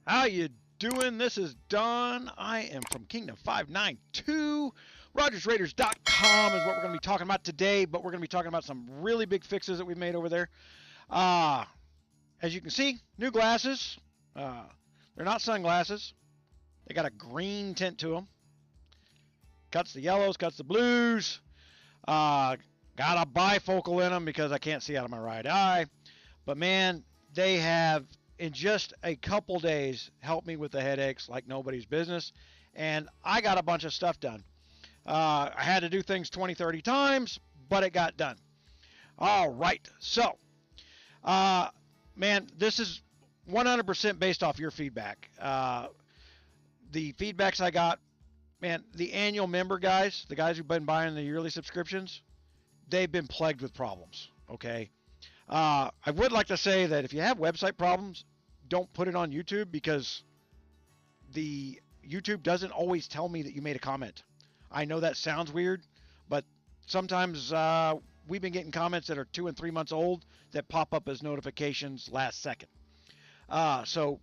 How you doing? This is Don. I am from Kingdom 592. RogersRaiders.com is what we're going to be talking about today, but we're going to be talking about some really big fixes that we've made over there. As you can see, new glasses. They're not sunglasses. They got a green tint to them. Cuts the yellows, cuts the blues. Got a bifocal in them because I can't see out of my right eye. But man, they have, in just a couple days, helped me with the headaches like nobody's business. And I got a bunch of stuff done. I had to do things 20, 30 times, but it got done. All right. So, man, this is 100% based off your feedback. The feedbacks I got, man, the annual member guys, the guys who've been buying the yearly subscriptions, they've been plagued with problems, okay? I would like to say that if you have website problems, don't put it on YouTube, because the YouTube doesn't always tell me that you made a comment. I know that sounds weird, but sometimes we've been getting comments that are 2 and 3 months old that pop up as notifications last second. So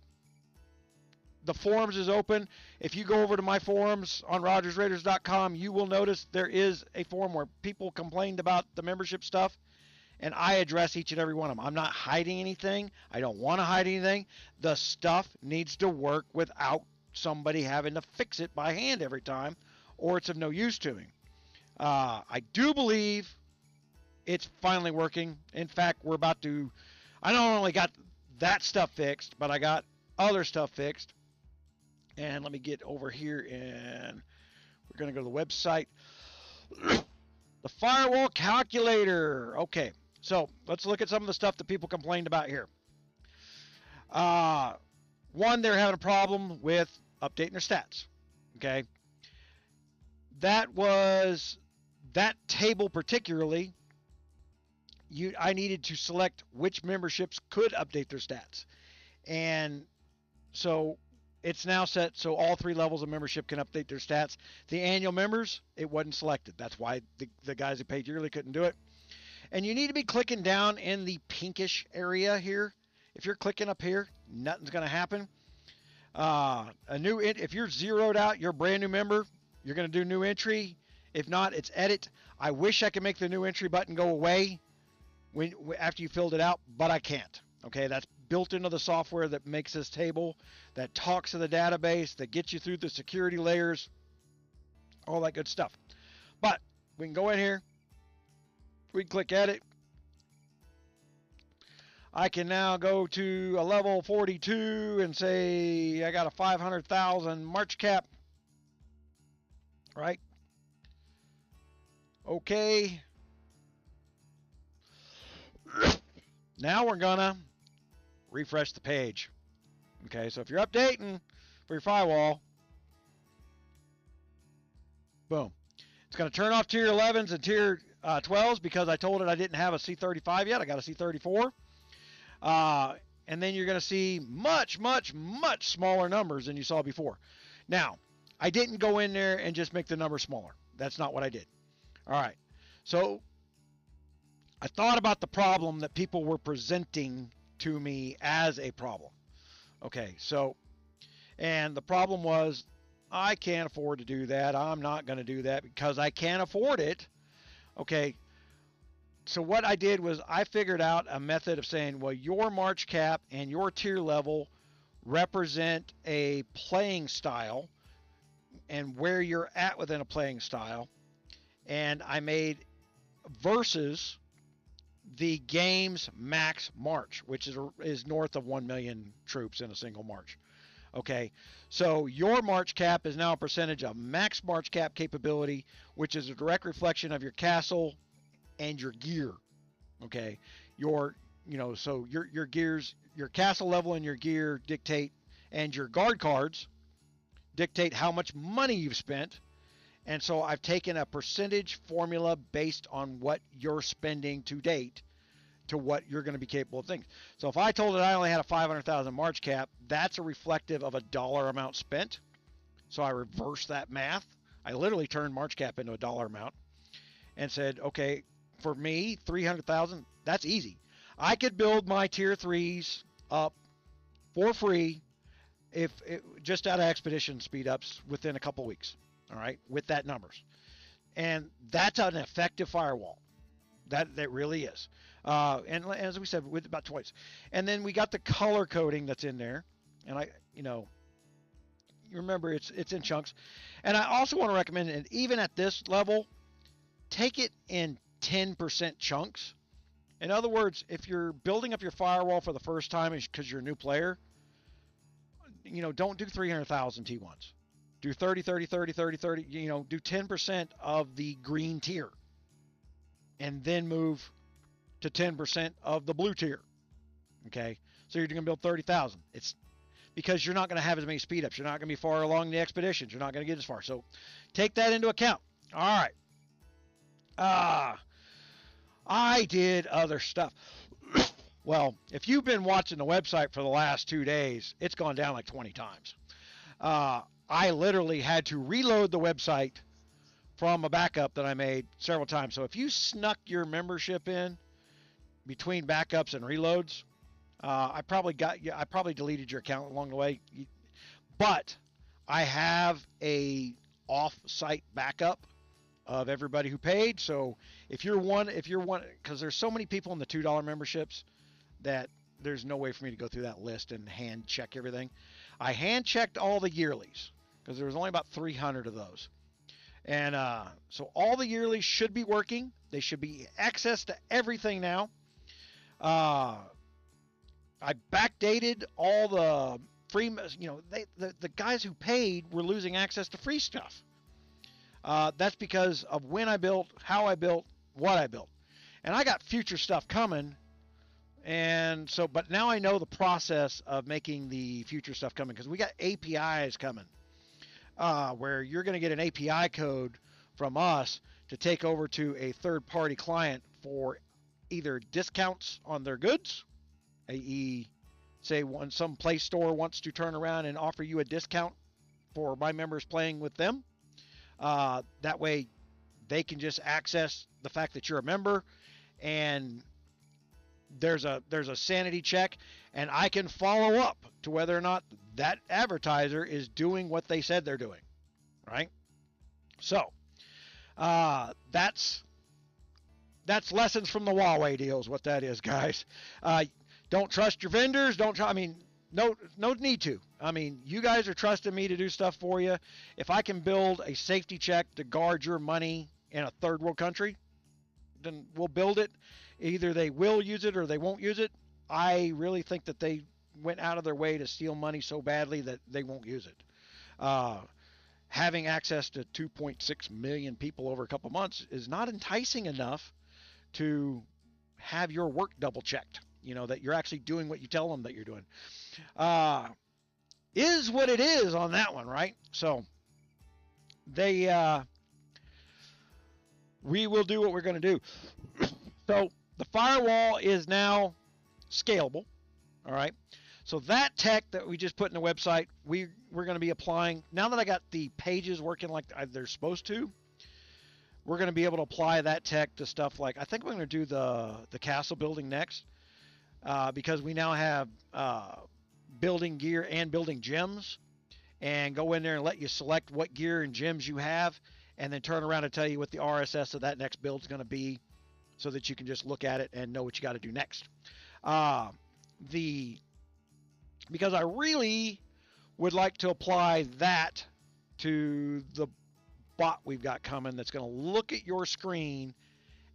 the forums is open. If you go over to my forums on RogersRaiders.com, you will notice there is a forum where people complained about the membership stuff, and I address each and every one of them. I'm not hiding anything. I don't want to hide anything. The stuff needs to work without somebody having to fix it by hand every time, or it's of no use to me. I do believe it's finally working. In fact, we're about to, I not only got that stuff fixed, but I got other stuff fixed. And let me get over here, and we're going to go to the website. The FireWall calculator. Okay, so let's look at some of the stuff that people complained about here. One, they're having a problem with updating their stats. Okay, that table particularly, I needed to select which memberships could update their stats, and so it's now set so all 3 levels of membership can update their stats. The annual members, it wasn't selected. That's why the guys who paid yearly couldn't do it. And you need to be clicking down in the pinkish area here. If you're clicking up here, nothing's going to happen. If you're zeroed out, you're a brand new member, you're going to do new entry. If not, it's edit. I wish I could make the new entry button go away after you filled it out, but I can't. Okay, that's built into the software that makes this table, that talks to the database, that gets you through the security layers, all that good stuff. But we can go in here, we can click edit. I can now go to a level 42 and say I got a 500,000 March cap, right? Okay. Now we're gonna refresh the page. Okay, so if you're updating for your FireWall, boom. It's going to turn off tier 11s and tier 12s because I told it I didn't have a C35 yet. I got a C34. And then you're going to see much, much, much smaller numbers than you saw before. Now, I didn't go in there and just make the number smaller. That's not what I did. All right. So I thought about the problem that people were presenting to me as a problem. Okay, so, and the problem was, I can't afford to do that. I'm not going to do that because I can't afford it. Okay, so what I did was I figured out a method of saying, well, your March cap and your tier level represent a playing style and where you're at within a playing style. And I made versus the game's max march, which is north of 1 million troops in a single march. Okay, so your march cap is now a percentage of max march cap capability, which is a direct reflection of your castle and your gear. Okay, so your gears, your castle level and your gear dictate, and your guard cards dictate how much money you've spent. And so I've taken a percentage formula based on what you're spending to date to what you're going to be capable of things. So if I told it I only had a 500,000 March cap, that's a reflective of a dollar amount spent. So I reversed that math. I literally turned March cap into a dollar amount and said, okay, for me, 300,000, that's easy. I could build my tier 3s up for free just out of expedition speed ups within a couple weeks. All right, with that numbers, and that's an effective firewall. That really is. And as we said, with about twice, and then we got the color coding that's in there, and you remember it's in chunks, and I also want to recommend, and even at this level, take it in 10% chunks. In other words, if you're building up your firewall for the first time because you're a new player, don't do 300,000 T1s. Do 30, 30, 30, 30, 30, do 10% of the green tier. And then move to 10% of the blue tier. Okay? So you're going to build 30,000. It's because you're not going to have as many speed ups. You're not going to be far along the expeditions. You're not going to get as far. So take that into account. All right. I did other stuff. Well, if you've been watching the website for the last 2 days, it's gone down like 20 times. I literally had to reload the website from a backup that I made several times. So if you snuck your membership in between backups and reloads, I probably deleted your account along the way. But I have a off-site backup of everybody who paid. So if you're one, because there's so many people in the $2 memberships that there's no way for me to go through that list and hand check everything. I hand checked all the yearlies because there was only about 300 of those. And so all the yearlies should be working. They should be access to everything now. I backdated all the free, the guys who paid were losing access to free stuff. That's because of when I built, how I built, what I built. And I got future stuff coming. And so, but now I know the process of making the future stuff coming, because we got APIs coming, where you're going to get an API code from us to take over to a third-party client for either discounts on their goods, i.e., say when some Play Store wants to turn around and offer you a discount for my members playing with them. That way they can just access the fact that you're a member, and there's a sanity check, and I can follow up to whether or not that advertiser is doing what they said they're doing, right? So that's lessons from the Huawei deals. What that is, guys. Don't trust your vendors. No need to. You guys are trusting me to do stuff for you. If I can build a safety check to guard your money in a third world country, then we'll build it. Either they will use it or they won't use it. I really think that they went out of their way to steal money so badly that they won't use it. Having access to 2.6 million people over a couple months is not enticing enough to have your work double checked. That you're actually doing what you tell them that you're doing. Is what it is on that one, right? So we will do what we're going to do. So the firewall is now scalable. All right. So that tech that we just put in the website, we're going to be applying. Now that I got the pages working like they're supposed to, we're going to be able to apply that tech to stuff like, I think we're going to do the castle building next, because we now have building gear and building gems, and go in there and let you select what gear and gems you have, and then turn around and tell you what the RSS of that next build is going to be, so that you can just look at it and know what you got to do next. Because I really would like to apply that to the bot we've got coming, that's going to look at your screen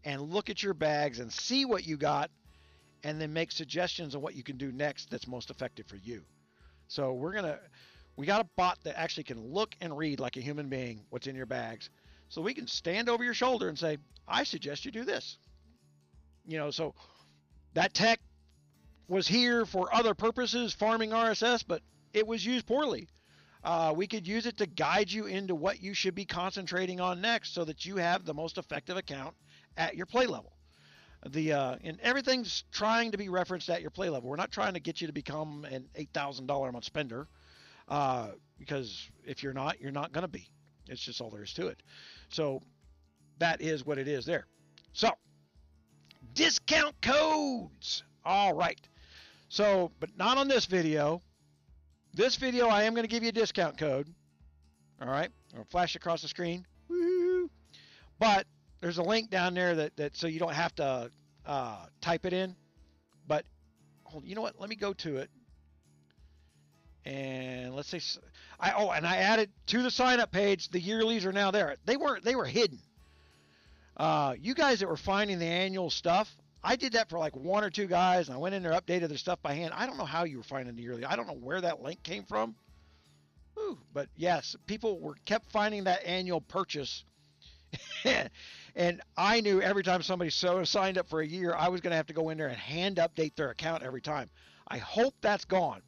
and look at your bags and see what you got, and then make suggestions on what you can do next that's most effective for you. So we got a bot that actually can look and read like a human being what's in your bags. So we can stand over your shoulder and say, I suggest you do this. So that tech was here for other purposes, farming RSS, but it was used poorly. We could use it to guide you into what you should be concentrating on next, so that you have the most effective account at your play level. And everything's trying to be referenced at your play level. We're not trying to get you to become an $8,000 a month spender, because if you're not going to be. It's just all there is to it. So that is what it is there. So discount codes. All right. So, but not on this video. this video, I am going to give you a discount code. All right, I'll flash across the screen. Woo! But there's a link down there that so you don't have to type it in. But you know what? Let me go to it. And let's say and I added to the sign up page. The yearlies are now there. They were hidden. You guys that were finding the annual stuff, I did that for like 1 or 2 guys, and I went in there, updated their stuff by hand. I don't know how you were finding the yearly. I don't know where that link came from. Ooh, but yes, people kept finding that annual purchase. And I knew every time somebody signed up for a year, I was going to have to go in there and hand update their account every time. I hope that's gone.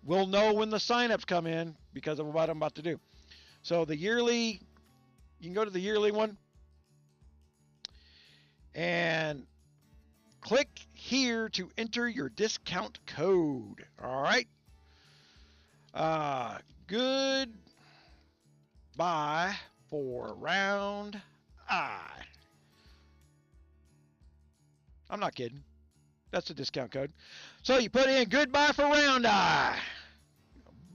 We'll know when the signups come in because of what I'm about to do. So the yearly, you can go to the yearly one and click here to enter your discount code. All right. Goodbye for round I. I'm not kidding. That's the discount code. So you put in goodbye for round I.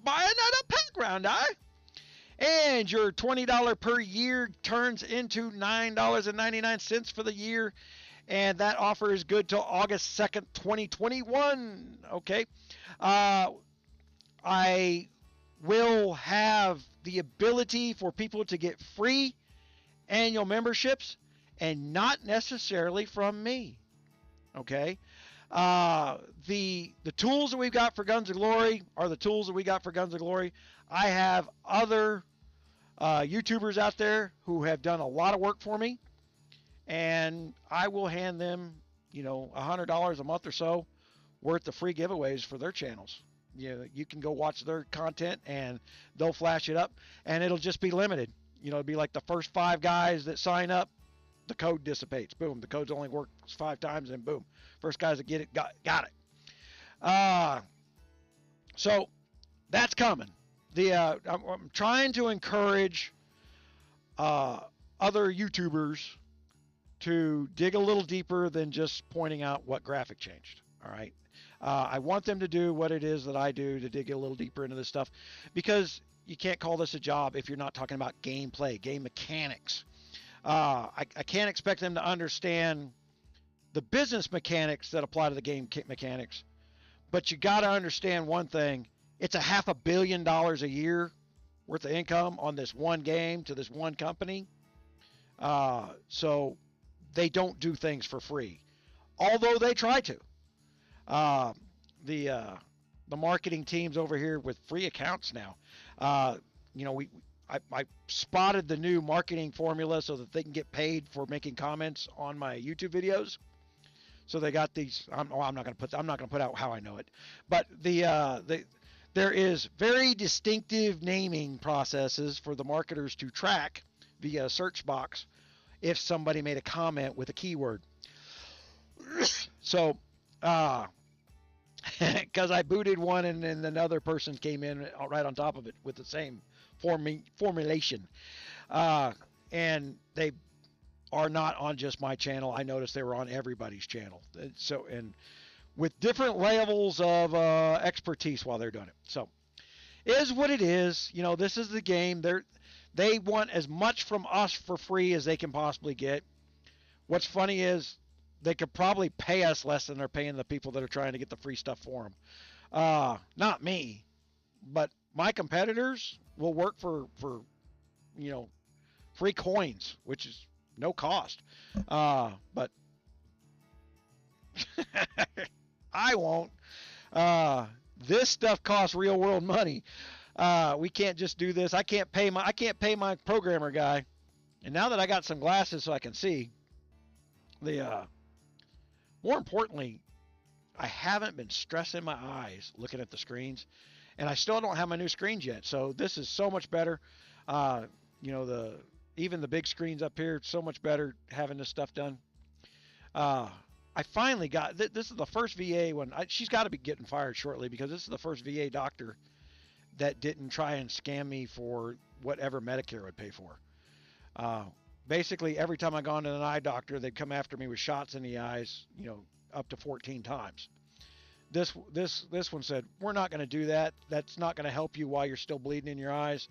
Buy another pack round I. And your $20 per year turns into $9.99 for the year. And that offer is good till August 2nd, 2021. Okay. I will have the ability for people to get free annual memberships and not necessarily from me. Okay. The tools that we've got for Guns of Glory are the tools that we got for Guns of Glory. I have other YouTubers out there who have done a lot of work for me, and I will hand them, $100 a month or so worth of free giveaways for their channels. You can go watch their content and they'll flash it up, and it'll just be limited. It'll be like the first 5 guys that sign up, the code dissipates. Boom, the code's only works 5 times, and boom, first guys that get it got it. So that's coming. I'm trying to encourage other YouTubers to dig a little deeper than just pointing out what graphic changed. All right. I want them to do what it is that I do, to dig a little deeper into this stuff, because you can't call this a job if you're not talking about gameplay, game mechanics. I can't expect them to understand the business mechanics that apply to the game mechanics, but you got to understand one thing. It's a $500 million a year worth of income on this one game to this one company. So they don't do things for free, although they try to. The marketing teams over here with free accounts now. I spotted the new marketing formula so that they can get paid for making comments on my YouTube videos. So they got these. I'm not going to put out how I know it, but there is very distinctive naming processes for the marketers to track via a search box if somebody made a comment with a keyword. So, because I booted one and then another person came in right on top of it with the same formulation, and they are not on just my channel. I noticed they were on everybody's channel. So, and with different levels of expertise while they're doing it. So, is what it is. This is the game. They want as much from us for free as they can possibly get. What's funny is they could probably pay us less than they're paying the people that are trying to get the free stuff for them. Not me, but my competitors will work for free coins, which is no cost. But I won't. This stuff costs real world money. We can't just do this. I can't pay my programmer guy. And now that I got some glasses so I can see, more importantly, I haven't been stressing my eyes looking at the screens, and I still don't have my new screens yet. So this is so much better. Even the big screens up here, so much better having this stuff done. I finally got, this is the first VA one. She's got to be getting fired shortly, because this is the first VA doctor that didn't try and scam me for whatever Medicare would pay for. Basically, every time I gone to an eye doctor, they'd come after me with shots in the eyes, up to 14 times. This one said, we're not going to do that. That's not going to help you while you're still bleeding in your eyes.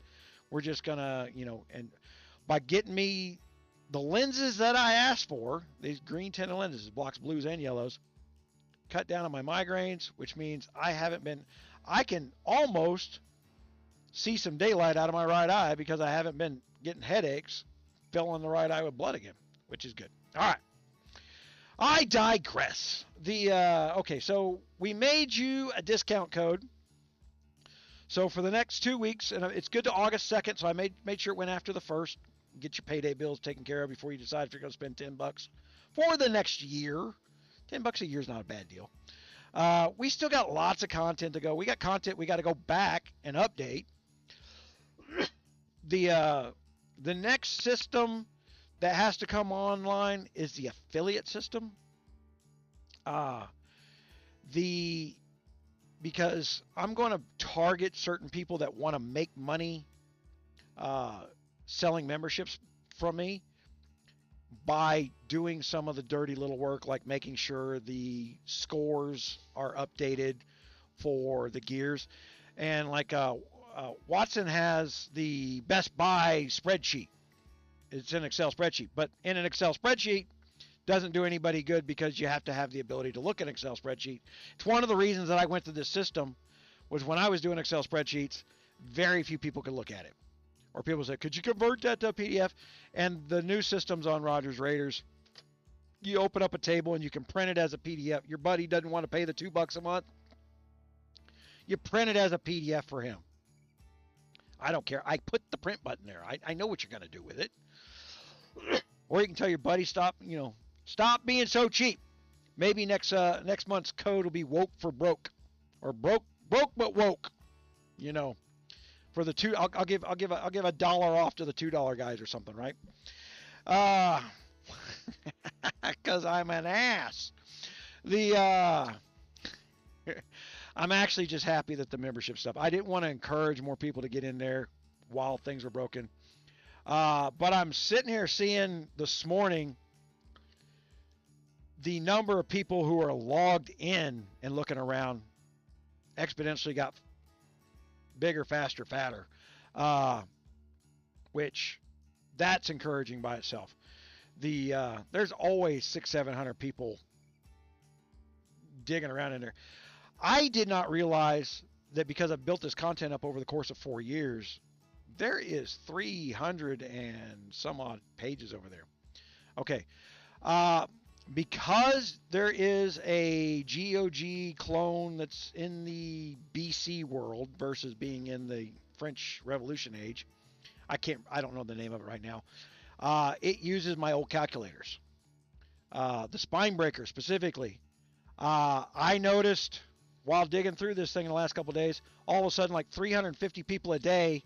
We're just going to, and by getting me the lenses that I asked for, these green tinted lenses, it blocks blues and yellows, cut down on my migraines, which means I can almost see some daylight out of my right eye because I haven't been getting headaches, filling the right eye with blood again, which is good. All right. I digress. Okay, so we made you a discount code. So for the next 2 weeks, and it's good to August 2nd, so I made sure it went after the 1st. Get your payday bills taken care of before you decide if you're going to spend $10 for the next year. $10 a year is not a bad deal. We still got lots of content to go. We got content we got to go back and update. The next system that has to come online is the affiliate system. Because I'm going to target certain people that want to make money selling memberships from me by doing some of the dirty little work, like making sure the scores are updated for the gears. And like Watson has the Best Buy spreadsheet. It's an Excel spreadsheet, but in an Excel spreadsheet doesn't do anybody good because you have to have the ability to look at an Excel spreadsheet. It's one of the reasons that I went to this system was when I was doing Excel spreadsheets, very few people could look at it. Or people say, could you convert that to a PDF? And the new systems on Rogers Raiders, you open up a table and you can print it as a PDF. Your buddy doesn't want to pay the $2 a month. You print it as a PDF for him. I don't care. I put the print button there. I know what you're going to do with it. Or you can tell your buddy, stop being so cheap. Maybe next month's code will be woke for broke, or broke but woke. For the two, I'll give $1 off to the $2 guys or something, right? Because I'm an ass. I'm actually just happy that the membership stuff. I didn't want to encourage more people to get in there while things were broken. But I'm sitting here seeing this morning the number of people who are logged in and looking around exponentially got bigger, faster, fatter, which that's encouraging by itself. There's always 600-700 people digging around in there. I did not realize that because I've built this content up over the course of 4 years, there is 300 and some odd pages over there. Okay. Because there is a GOG clone that's in the BC world versus being in the French Revolution age, I don't know the name of it right now. It uses my old calculators. The spine breaker specifically. I noticed while digging through this thing in the last couple of days, all of a sudden like 350 people a day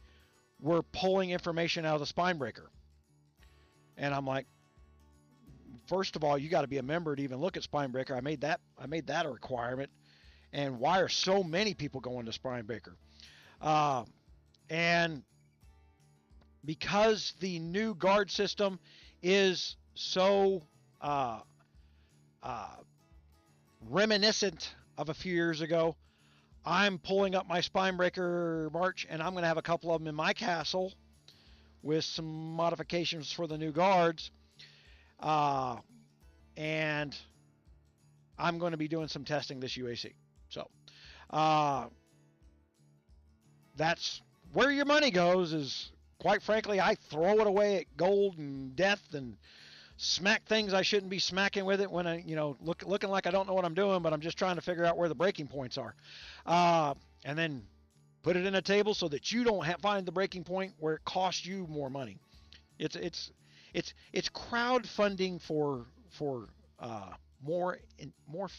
were pulling information out of the spine breaker. And I'm like, first of all, you got to be a member to even look at spine breaker. I made that a requirement. And why are so many people going to spine breaker? And because the new guard system is so reminiscent of a few years ago, I'm pulling up my spine breaker March, and I'm going to have a couple of them in my castle with some modifications for the new guards. And I'm going to be doing some testing this UAC. So, that's where your money goes. Is quite frankly, I throw it away at gold and death and smack things I shouldn't be smacking with it when I, looking like I don't know what I'm doing, but I'm just trying to figure out where the breaking points are. And then put it in a table so that you don't find the breaking point where it costs you more money. It's crowdfunding for more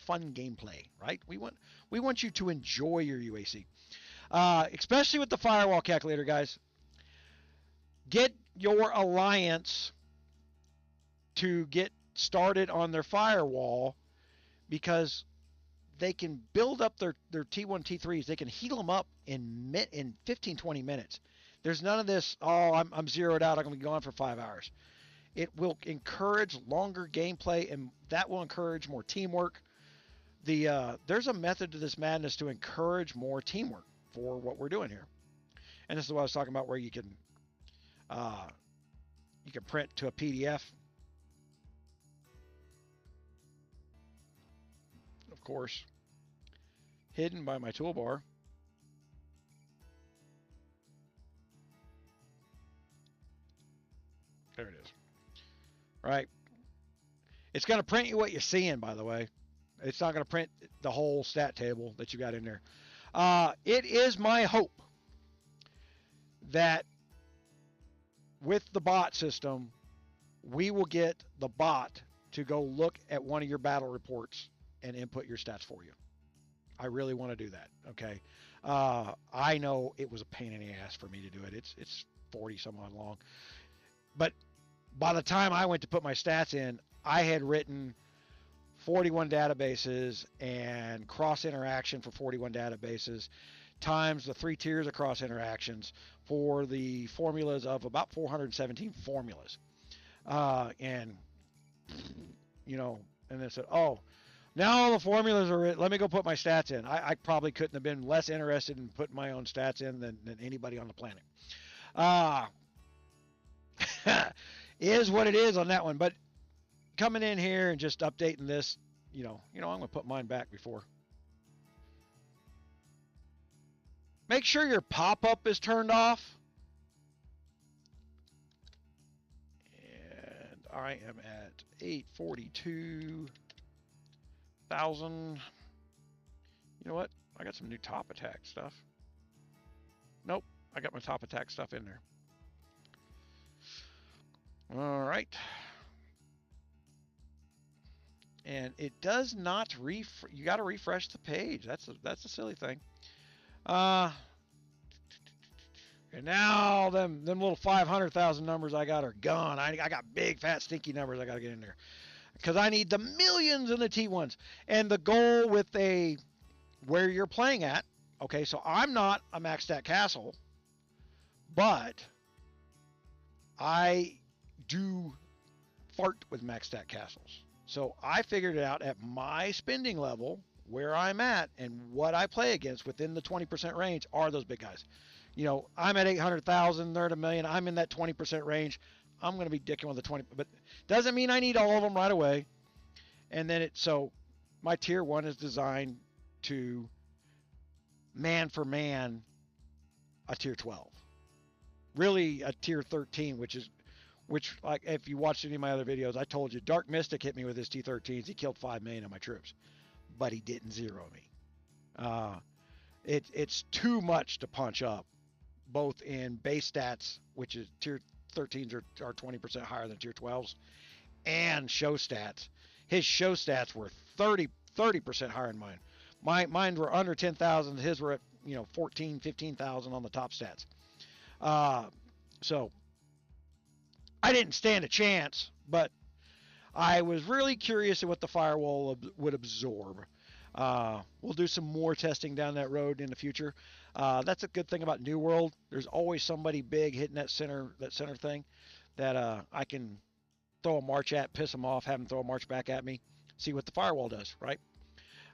fun gameplay, right? We want you to enjoy your UAC, especially with the FireWall calculator, guys. Get your alliance to get started on their FireWall, because they can build up their T1, T3s. They can heal them up in 15-20 minutes. There's none of this, I'm zeroed out, I'm going to be gone for 5 hours. It will encourage longer gameplay, and that will encourage more teamwork. there's a method to this madness to encourage more teamwork for what we're doing here. And this is what I was talking about, where you can print to a PDF. Of course, hidden by my toolbar. There it is. Right. It's going to print you what you're seeing, by the way. It's not going to print the whole stat table that you got in there. It is my hope that with the bot system, we will get the bot to go look at one of your battle reports and input your stats for you. I really want to do that. Okay. I know it was a pain in the ass for me to do it. It's 40 some odd long, but by the time I went to put my stats in, I had written 41 databases and cross interaction for 41 databases times the 3 tiers of cross interactions for the formulas of about 417 formulas. And they said, oh, now all the formulas are in. Let me go put my stats in. I probably couldn't have been less interested in putting my own stats in than anybody on the planet. Is what it is on that one. But coming in here and just updating this, I'm going to put mine back before. Make sure your pop-up is turned off. And I am at 842,000. You know what? I got some new top attack stuff. Nope, I got my top attack stuff in there. All right. And it does not you got to refresh the page. That's a silly thing. And now them little 500,000 numbers I got are gone. I got big fat stinky numbers I got to get in there because I need the millions in the T1s. And the goal with where you're playing at. Okay, so I'm not a max stat castle, but I do fart with max stat castles. So I figured it out at my spending level, where I'm at, and what I play against within the 20% range are those big guys. I'm at 800,000, they're at $1 million. I'm in that 20% range. I'm going to be dicking with the 20, but doesn't mean I need all of them right away. And then so my tier 1 is designed to man for man a tier 12. Really a tier 13, which like if you watched any of my other videos, I told you Dark Mystic hit me with his T13s. He killed 5 million of my troops, but he didn't zero me. It's too much to punch up, both in base stats, which is tier 13s are 20% higher than tier 12s, and show stats. His show stats were 30% higher than mine. Mine were under 10,000. His were at 14, 15,000 on the top stats. So I didn't stand a chance, but I was really curious at what the FireWall would absorb. We'll do some more testing down that road in the future. That's a good thing about New World. There's always somebody big hitting that center thing that I can throw a march at, piss them off, have them throw a march back at me, see what the FireWall does, right?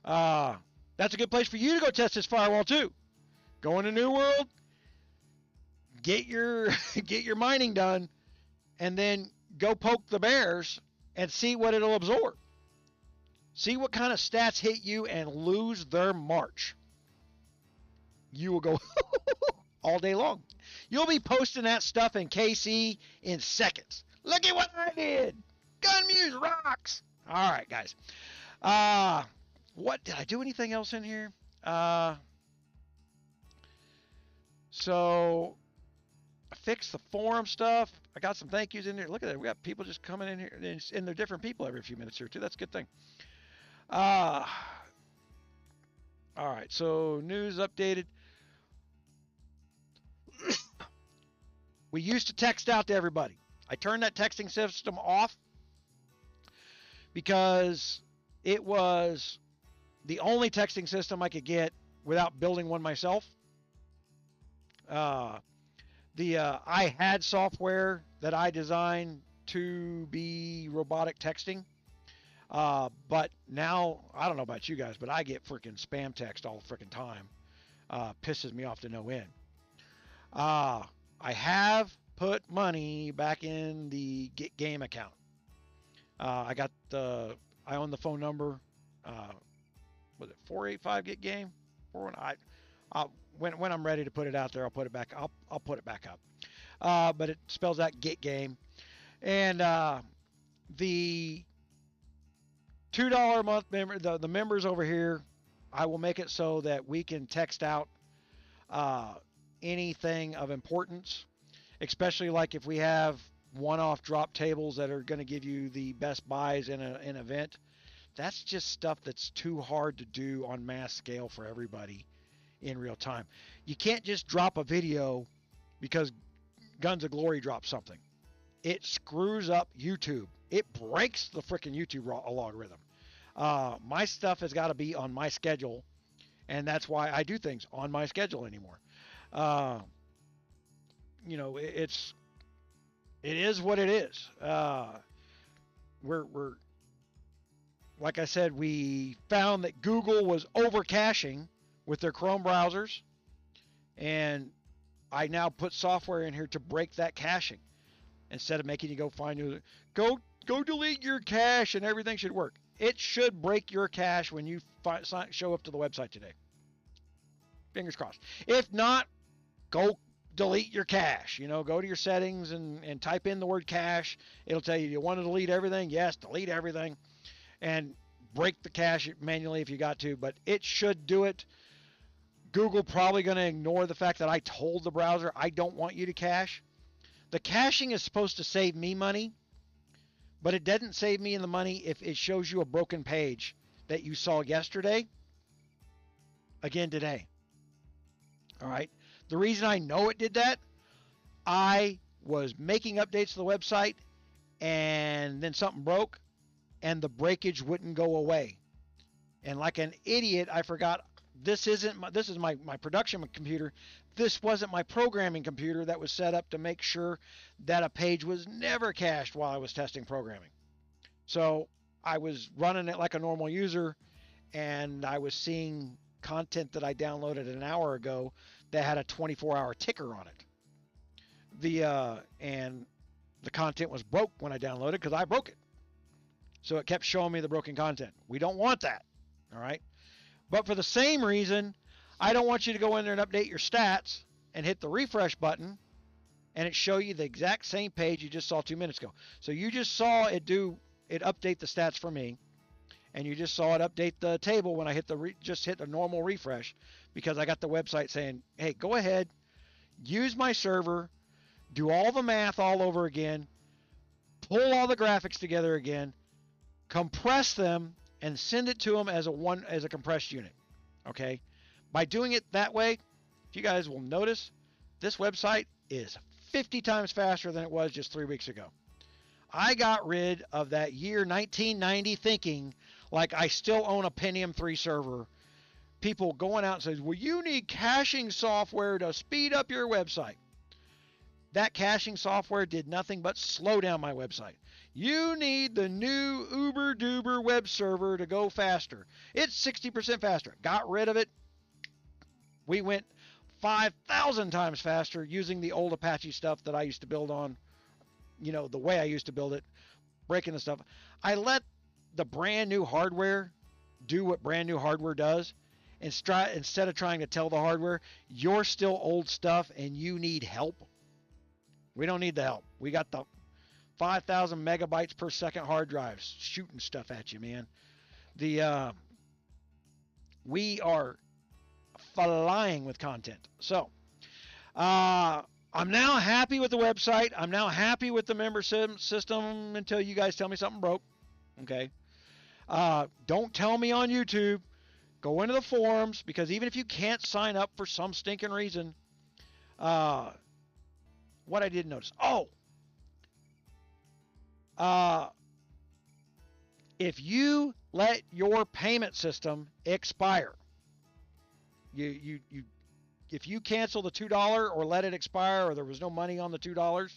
That's a good place for you to go test this FireWall too. Go into New World, get your mining done, and then go poke the bears and see what it'll absorb. See what kind of stats hit you and lose their march. You will go all day long. You'll be posting that stuff in KC in seconds. Look at what I did. GunMuse rocks. All right, guys. What did I do anything else in here? So I fixed the forum stuff. I got some thank yous in there. Look at that. We got people just coming in here, and they're different people every few minutes here too. That's a good thing. All right. So news updated. We used to text out to everybody. I turned that texting system off because it was the only texting system I could get without building one myself. I had software that I designed to be robotic texting. But now, I don't know about you guys, but I get freaking spam text all the freaking time. Pisses me off to no end. I have put money back in the Get Game account. I own the phone number. Was it 485 Get Game? When I'm ready to put it out there, I'll put it back. I'll put it back up. But it spells out Get Game, and the $2 a month member, the members over here, I will make it so that we can text out anything of importance, especially like if we have one-off drop tables that are going to give you the best buys in an event. That's just stuff that's too hard to do on mass scale for everybody in real time. You can't just drop a video because Guns of Glory drops something. It screws up YouTube. It breaks the freaking YouTube algorithm. My stuff has got to be on my schedule, and that's why I do things on my schedule anymore. You know, it is what it is. We're like I said, we found that Google was over caching with their Chrome browsers, and I now put software in here to break that caching instead of making you go find new. Go delete your cache and everything should work. It should break your cache when you show up to the website today. Fingers crossed. If not, go delete your cache. You know, go to your settings and type in the word cache. It'll tell you, you want to delete everything? Yes, delete everything. And break the cache manually if you got to, but it should do it. Google probably going to ignore the fact that I told the browser I don't want you to cache. The caching is supposed to save me money, but it doesn't save me in the money if it shows you a broken page that you saw yesterday, again today. All right. The reason I know it did that, I was making updates to the website and then something broke and the breakage wouldn't go away. And like an idiot, I forgot this is my production computer. This wasn't my programming computer that was set up to make sure that a page was never cached while I was testing programming. So I was running it like a normal user, and I was seeing content that I downloaded an hour ago that had a 24-hour ticker on it. And the content was broke when I downloaded because I broke it. So it kept showing me the broken content. We don't want that. All right. But for the same reason, I don't want you to go in there and update your stats and hit the refresh button and it show you the exact same page you just saw 2 minutes ago. So you just saw it update the stats for me, and you just saw it update the table when I hit just hit the normal refresh, because I got the website saying, hey, go ahead, use my server, do all the math all over again, pull all the graphics together again, compress them, and send it to them as a compressed unit. Okay? By doing it that way, if you guys will notice, this website is 50 times faster than it was just 3 weeks ago. I got rid of that year 1990 thinking like I still own a Pentium 3 server. People going out and says, well, you need caching software to speed up your website. That caching software did nothing but slow down my website. You need the new Uber Duber web server to go faster. It's 60% faster. Got rid of it. We went 5,000 times faster using the old Apache stuff that I used to build on, you know, the way I used to build it, breaking the stuff. I let the brand new hardware do what brand new hardware does. Instead of trying to tell the hardware, you're still old stuff and you need help. We don't need the help. We got the 5,000 megabytes per second hard drives shooting stuff at you, man. We are flying with content. So, I'm now happy with the website. I'm now happy with the member system until you guys tell me something broke. Okay. Don't tell me on YouTube. Go into the forums, because even if you can't sign up for some stinking reason, what I did notice. If you let your payment system expire, if you cancel the $2 or let it expire, or there was no money on the $2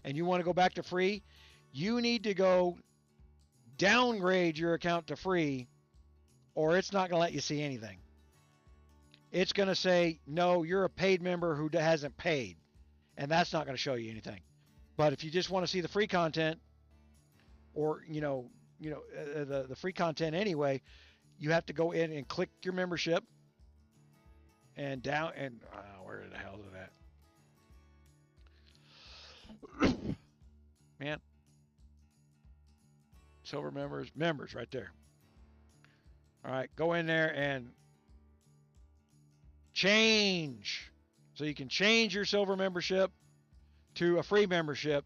and you want to go back to free, you need to go downgrade your account to free, or it's not going to let you see anything. It's going to say, no, you're a paid member who hasn't paid, and that's not going to show you anything. But if you just want to see the free content, or the free content anyway, you have to go in and click your membership and down and where the hell is that? Man, silver members right there. All right, go in there and change. So you can change your silver membership to a free membership,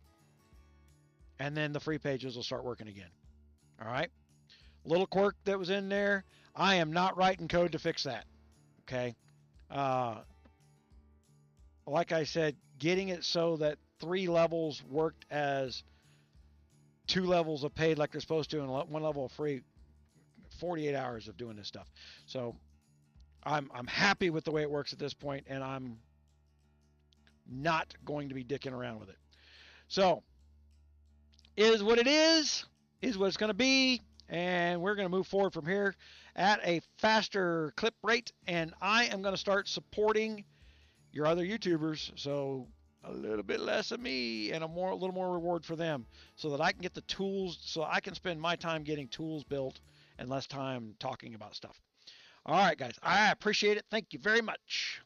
and then the free pages will start working again. All right, little quirk that was in there. I am not writing code to fix that. Okay, like I said, getting it so that 3 levels worked as 2 levels of paid like they're supposed to, and 1 level of free. 48 hours of doing this stuff. So I'm happy with the way it works at this point, and I'm not going to be dicking around with it. So is what it is what it's going to be, and we're going to move forward from here at a faster clip rate, and I am going to start supporting your other YouTubers, so a little bit less of me and a little more reward for them, so that I can get the tools, so I can spend my time getting tools built and less time talking about stuff. All right, guys, I appreciate it. Thank you very much.